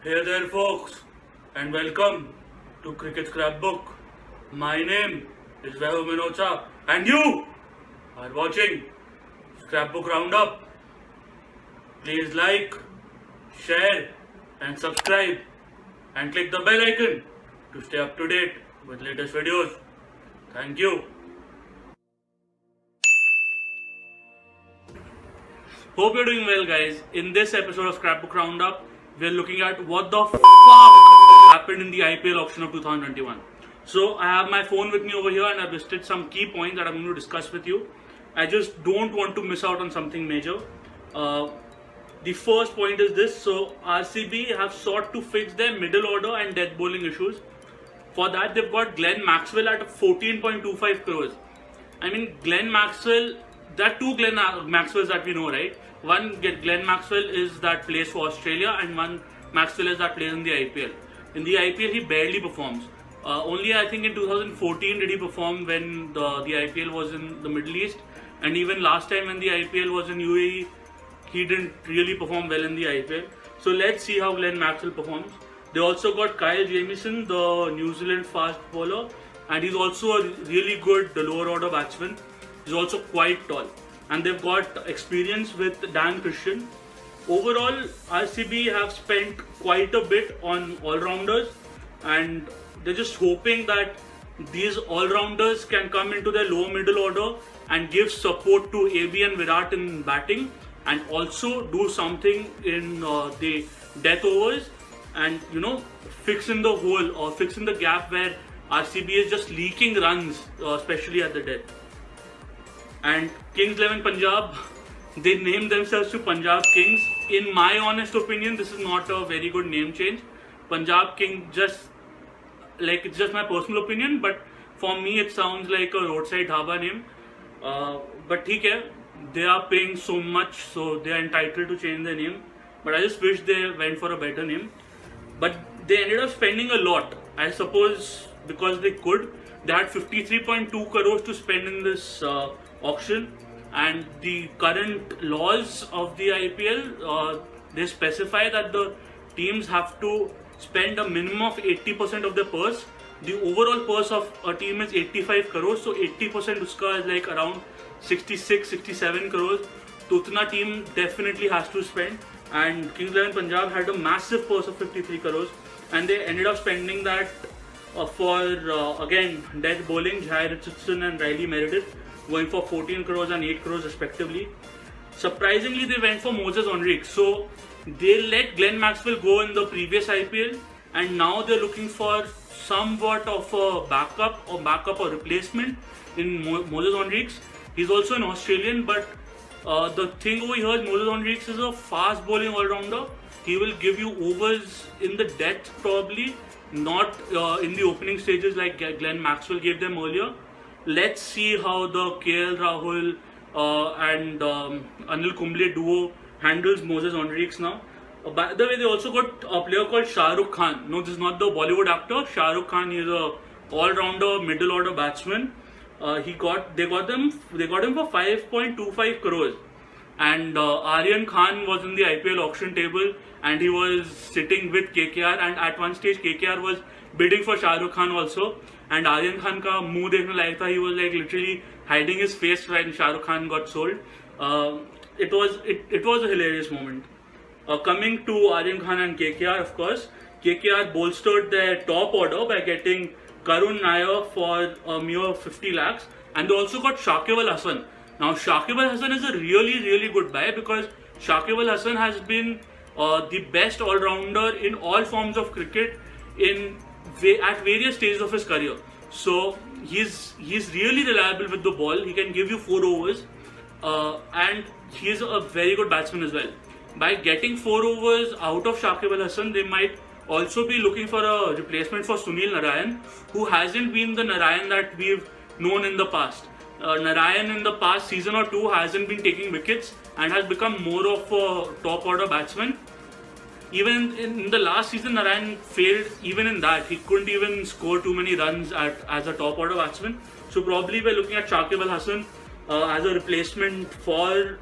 Hey there, folks, and welcome to Cricket Scrapbook. My name is Vaibhav Minocha, and you are watching Scrapbook Round-Up. Please like, share, and subscribe, and click the bell icon to stay up to date with latest videos. Thank you. Hope you're doing well, guys. In this episode of Scrapbook Roundup, we're looking at what the happened in the IPL auction of 2021. So I have my phone with me over here and I've listed some key points that I'm going to discuss with you. I just don't want to miss out on something major. The first point is this. So RCB have sought to fix their middle order and death bowling issues. For that, they've got Glenn Maxwell at 14.25 crores. I mean, Glenn Maxwell, there are two Glenn Maxwells that we know, right? One Glenn Maxwell is that plays for Australia, and one Maxwell is that plays in the IPL. In the IPL, he barely performs. Only I think in 2014 did he perform when the IPL was in the Middle East, and even last time when the IPL was in UAE, he didn't really perform well in the IPL. So let's see how Glenn Maxwell performs. They also got Kyle Jamieson, the New Zealand fast bowler, and he's also a really good lower order batsman. He's also quite tall. And they've got experience with Dan Christian. Overall, RCB have spent quite a bit on all-rounders, and they're just hoping that these all-rounders can come into their lower middle order and give support to AB and Virat in batting, and also do something in the death overs, and fix in the hole or fix in the gap where RCB is just leaking runs, especially at the death. And Kings 11 Punjab, they named themselves to Punjab Kings. In my honest opinion, this is not a very good name change. Punjab King, it's just my personal opinion, but for me it sounds like a roadside dhaba name. But they are paying so much, so they are entitled to change their name. But I just wish they went for a better name. But they ended up spending a lot, I suppose, because they could. They had 53.2 crores to spend in this auction, and the current laws of the IPL, they specify that the teams have to spend a minimum of 80% of their purse. The overall purse of a team is 85 crores, so 80% uska is like around 66-67 crores. So utna team definitely has to spend, and Kings 11 Punjab had a massive purse of 53 crores, and they ended up spending that for again death bowling, Jai Richardson and Riley Meredith, going for 14 crores and 8 crores respectively. Surprisingly, they went for Moses Henriques. So they let Glenn Maxwell go in the previous IPL, and now they're looking for somewhat of a backup or replacement in Moses Henriques. He's also an Australian, but the thing over here is Moses Henriques is a fast bowling all-rounder. He will give you overs in the death probably, not in the opening stages like Glenn Maxwell gave them earlier. Let's see how the KL Rahul and Anil Kumble duo handles Moses Henriques now. By the way, they also got a player called Shah Rukh Khan. No, this is not the Bollywood actor. Shah Rukh Khan is a all-rounder, middle-order batsman. They got him for 5.25 crores. And Aryan Khan was in the IPL auction table, and he was sitting with KKR. And at one stage, KKR was bidding for Shah Rukh Khan also. And Aryan Khan ka muh dekhne layak tha. He was like literally hiding his face when Shah Rukh Khan got sold. It was a hilarious moment. Coming to Aryan Khan and KKR, of course, KKR bolstered their top order by getting Karun Nair for a mere 50 lakhs, and they also got Shakib Al Hasan. Now, Shakib Al Hasan is a really, really good buy, because Shakib Al Hasan has been the best all-rounder in all forms of cricket at various stages of his career. So he's really reliable with the ball. He can give you 4 overs, and he's a very good batsman as well. By getting 4 overs out of Shakib Al Hasan, they might also be looking for a replacement for Sunil Narayan, who hasn't been the Narayan that we've known in the past. Narayan in the past season or two hasn't been taking wickets and has become more of a top order batsman. Even in the last season, Narayan failed even in that. He couldn't even score too many runs as a top order batsman. So probably we're looking at Shakib Al Hasan as a replacement for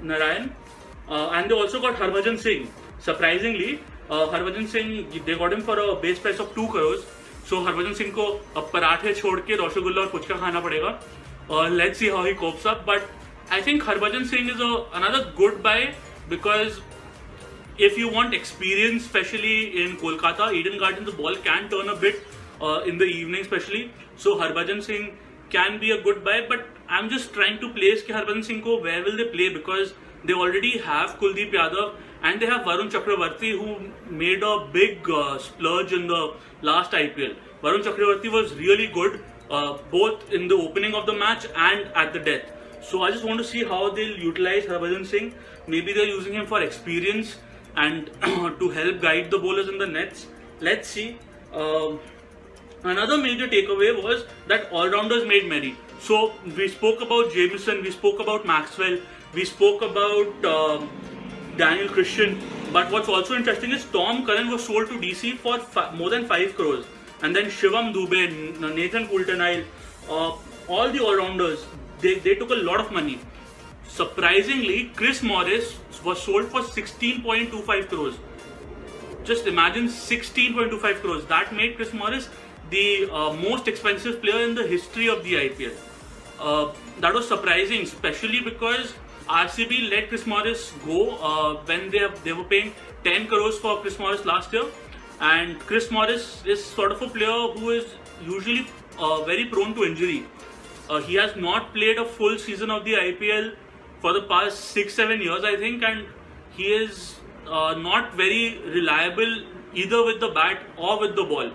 Narayan. And they also got Harbhajan Singh. Surprisingly, Harbhajan Singh, they got him for a base price of 2 crores. So Harbhajan Singh को अब पराठे छोड़ के रसगुल्ला और पुचका खाना पड़ेगा. Let's see how he copes up. But I think Harbhajan Singh is another good buy, because if you want experience, especially in Kolkata, Eden Gardens, the ball can turn a bit in the evening especially. So Harbhajan Singh can be a good buy, but I'm just trying to place कि Harbhajan Singh को where will they play, because they already have Kuldeep Yadav and they have Varun Chakravarti, who made a big splurge in the last IPL. Varun Chakravarti was really good both in the opening of the match and at the death. So I just want to see how they'll utilize Harbhajan Singh. Maybe they're using him for experience and to help guide the bowlers in the nets. Let's see. Another major takeaway was that all-rounders made merry. So we spoke about Jameson, we spoke about Maxwell, we spoke about Daniel Christian. But what's also interesting is Tom Curran was sold to DC for more than 5 crores. And then Shivam Dubey, Nathan Coulter-Nile, all the all-rounders, they took a lot of money. Surprisingly, Chris Morris was sold for 16.25 crores. Just imagine 16.25 crores. That made Chris Morris the most expensive player in the history of the IPL. That was surprising, especially because RCB let Chris Morris go when they were paying 10 crores for Chris Morris last year. And Chris Morris is sort of a player who is usually very prone to injury. He has not played a full season of the IPL for the past 6-7 years, I think, and he is not very reliable either with the bat or with the ball.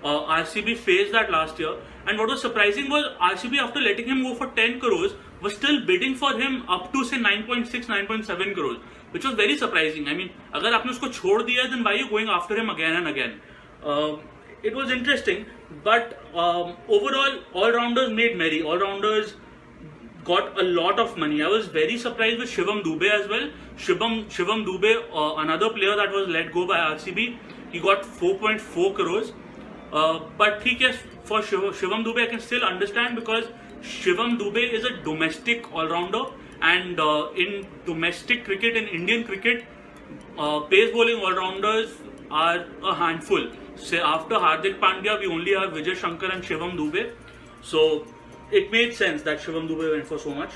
RCB faced that last year, and what was surprising was RCB, after letting him go for 10 crores, was still bidding for him up to say 9.6, 9.7 crores, which was very surprising. I mean, अगर आपने उसको छोड़ दिया, then why are you going after him again and again? It was interesting, but overall, all-rounders made merry. All-rounders got a lot of money. I was very surprised with Shivam Dubey as well. Shivam Dubey, another player that was let go by RCB, he got 4.4 crores. But for Shivam Dubey, I can still understand, because Shivam Dubey is a domestic all-rounder, and in domestic cricket, in Indian cricket, pace bowling all-rounders are a handful. Say after Hardik Pandya, we only have Vijay Shankar and Shivam Dubey. So it made sense that Shivam Dubey went for so much.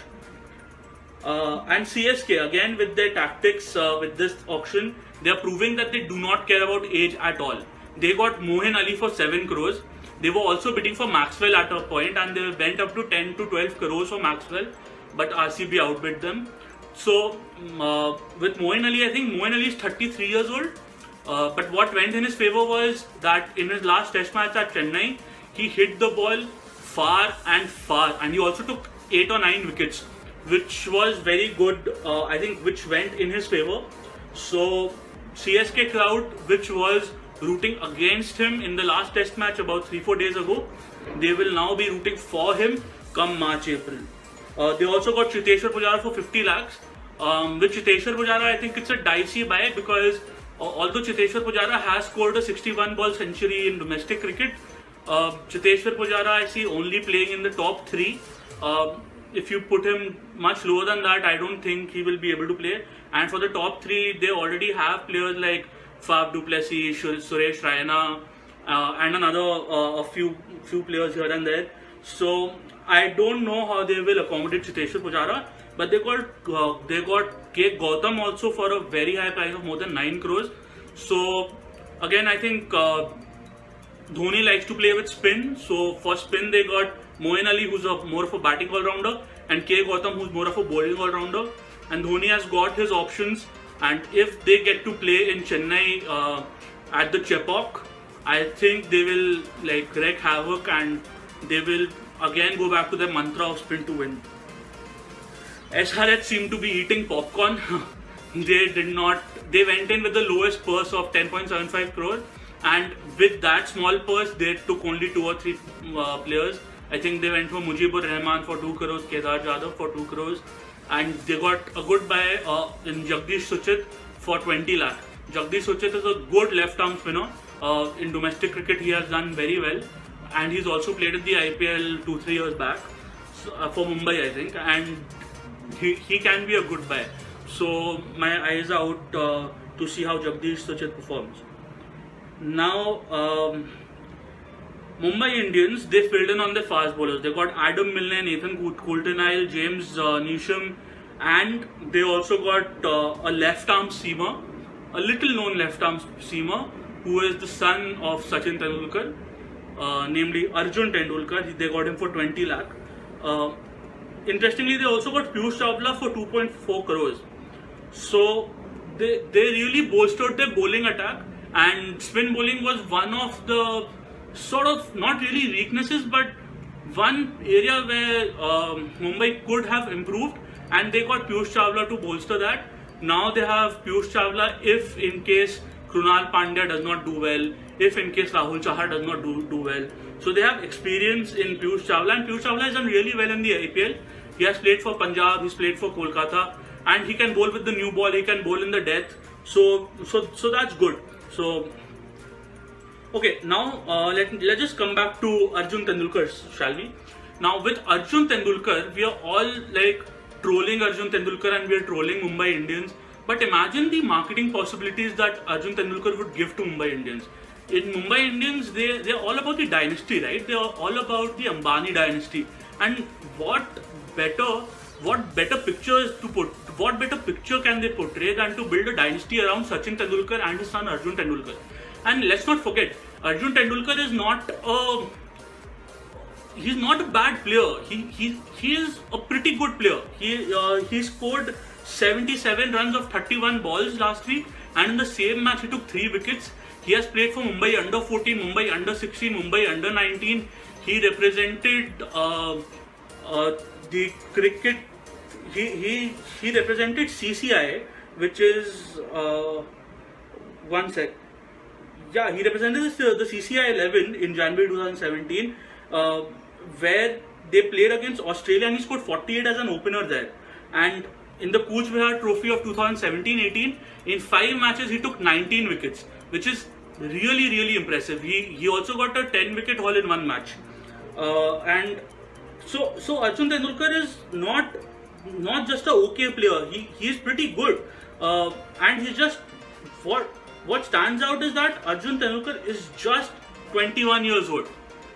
And CSK, again with their tactics with this auction, they are proving that they do not care about age at all. They got Mohin Ali for 7 crores. They were also bidding for Maxwell at a point, and they went up to 10 to 12 crores for Maxwell, but RCB outbid them. So with Mohin Ali, I think Mohin Ali is 33 years old. But what went in his favor was that in his last test match at Chennai, he hit the ball far, and he also took 8 or 9 wickets, which was very good, I think, which went in his favor. So CSK crowd, which was rooting against him in the last test match about 3-4 days ago, they will now be rooting for him come March, April. They also got Chiteshwar Pujara for 50 lakhs. With Chiteshwar Pujara, I think it's a dicey buy, because although Chiteshwar Pujara has scored a 61 ball century in domestic cricket, Chiteshwar Pujara I see only playing in the top 3. If you put him much lower than that, I don't think he will be able to play. And for the top 3, they already have players like Faf du Plessis, Suresh Raina, and a few players here and there. So I don't know how they will accommodate Chiteshwar Pujara, but they got K. Gautam also for a very high price of more than 9 crores. So again, I think Dhoni likes to play with spin. So for spin, they got Mohin Ali, who's more of a batting all-rounder, and K. Gautam, who's more of a bowling all-rounder. And Dhoni has got his options. And if they get to play in Chennai at the Chepauk, I think they will wreak havoc, and they will again go back to their mantra of spin to win. SRH seemed to be eating popcorn. They went in with the lowest purse of 10.75 crores, and with that small purse, they took only 2 or 3 players. I think they went for Mujibur Rahman for 2 crores, Kedar Jadhav for 2 crores, and they got a good buy in Jagdish Suchit for 20 lakh. Jagdish Suchit is a good left-arm spinner. In domestic cricket, he has done very well, and he's also played in the IPL 2-3 years back for Mumbai, I think, and he can be a good buy. So my eyes are out to to see how Jagdish Sachit performs. Now, Mumbai Indians, they filled in on their fast bowlers. They got Adam Milne, Nathan Coulter-Nile, James Neesham, and they also got a left-arm seamer, a little-known left-arm seamer, who is the son of Sachin Tendulkar, namely Arjun Tendulkar. They got him for 20 lakh. Interestingly, they also got Piyush Chawla for 2.4 crores. So they really bolstered their bowling attack, and spin bowling was one of the sort of not really weaknesses, but one area where Mumbai could have improved, and they got Piyush Chawla to bolster that. Now they have Piyush Chawla if in case Krunal Pandya does not do well, if in case Rahul Chahar does not do well. So they have experience in Piyush Chawla, and Piyush Chawla has done really well in the IPL. He has played for Punjab, he's played for Kolkata, and he can bowl with the new ball, he can bowl in the death. So that's good. So okay, now let's just come back to Arjun Tendulkar, shall we? Now with Arjun Tendulkar, we are all like trolling Arjun Tendulkar and we are trolling Mumbai Indians. But imagine the marketing possibilities that Arjun Tendulkar would give to Mumbai Indians. In Mumbai Indians, they're all about the dynasty, right? They are all about the Ambani dynasty. And what better picture can they portray than to build a dynasty around Sachin Tendulkar and his son Arjun Tendulkar? And let's not forget, Arjun Tendulkar is not he's not a bad player. He is a pretty good player. He scored 77 runs of 31 balls last week, and in the same match he took 3 wickets. He has played for Mumbai under 14, Mumbai under 16, Mumbai under 19. He represented the cricket. He represented CCI, which is one sec. Yeah, he represented the CCI 11 in January 2017, where they played against Australia, and he scored 48 as an opener there. And in the Cooch Behar Trophy of 2017-18, in 5 matches he took 19 wickets, which is really impressive. He also got a 10-wicket haul in one match. And so Arjun Tendulkar is not just a okay player. He is pretty good, and he's just what stands out is that Arjun Tendulkar is just 21 years old.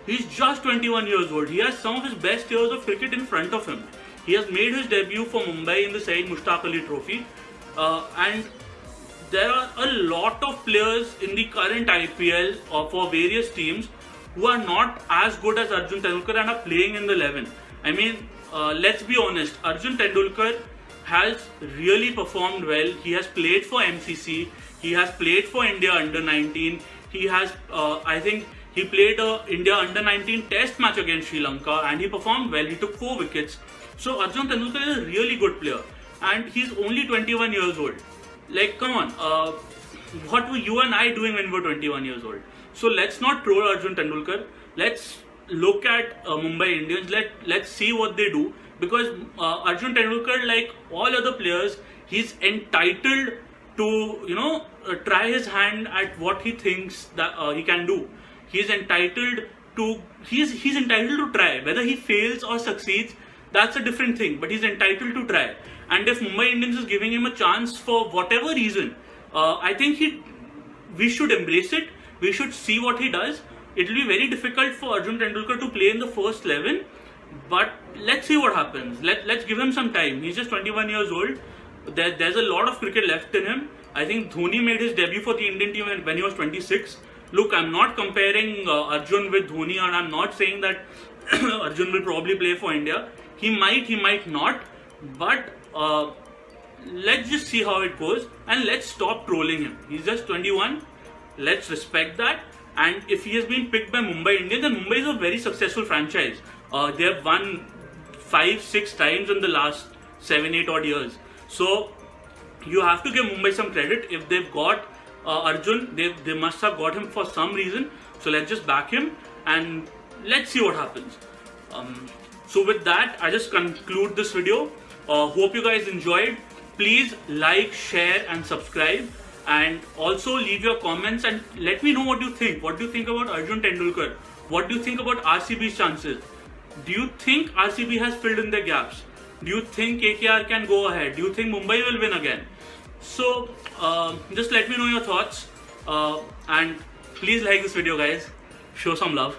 He's just 21 years old. He has some of his best years of cricket in front of him. He has made his debut for Mumbai in the Syed Mushtaq Ali Trophy, and there are a lot of players in the current IPL for various teams who are not as good as Arjun Tendulkar and are playing in the 11. I mean, let's be honest, Arjun Tendulkar has really performed well. He has played for MCC, he has played for India under 19, he has, I think, he played a India under 19 test match against Sri Lanka and he performed well. He took 4 wickets. So Arjun Tendulkar is a really good player, and he's only 21 years old. Like, come on, what were you and I doing when we were 21 years old? So let's not troll Arjun Tendulkar. Let's look at Mumbai Indians. Let's see what they do, because Arjun Tendulkar, like all other players, he's entitled to try his hand at what he thinks that he can do. He's entitled to try. Whether he fails or succeeds, that's a different thing, but he's entitled to try. And if Mumbai Indians is giving him a chance for whatever reason, I think we should embrace it. We should see what he does. It will be very difficult for Arjun Tendulkar to play in the first 11, but let's see what happens. Let's give him some time. He's just 21 years old. There's a lot of cricket left in him. I think Dhoni made his debut for the Indian team when he was 26. Look, I'm not comparing Arjun with Dhoni, and I'm not saying that Arjun will probably play for India. He might not, but let's just see how it goes, and let's stop trolling him. He's just 21. Let's respect that. And if he has been picked by Mumbai Indians, then Mumbai is a very successful franchise. They have won 5-6 times in the last 7-8 odd years. So you have to give Mumbai some credit. If they've got Arjun, they must have got him for some reason. So let's just back him and let's see what happens. So with that, I just conclude this video. Hope you guys enjoyed. Please like, share and subscribe, and also leave your comments and let me know what you think. What do you think about Arjun Tendulkar? What do you think about RCB's chances? Do you think RCB has filled in their gaps? Do you think KKR can go ahead? Do you think Mumbai will win again? So just let me know your thoughts and please like this video, guys. Show some love.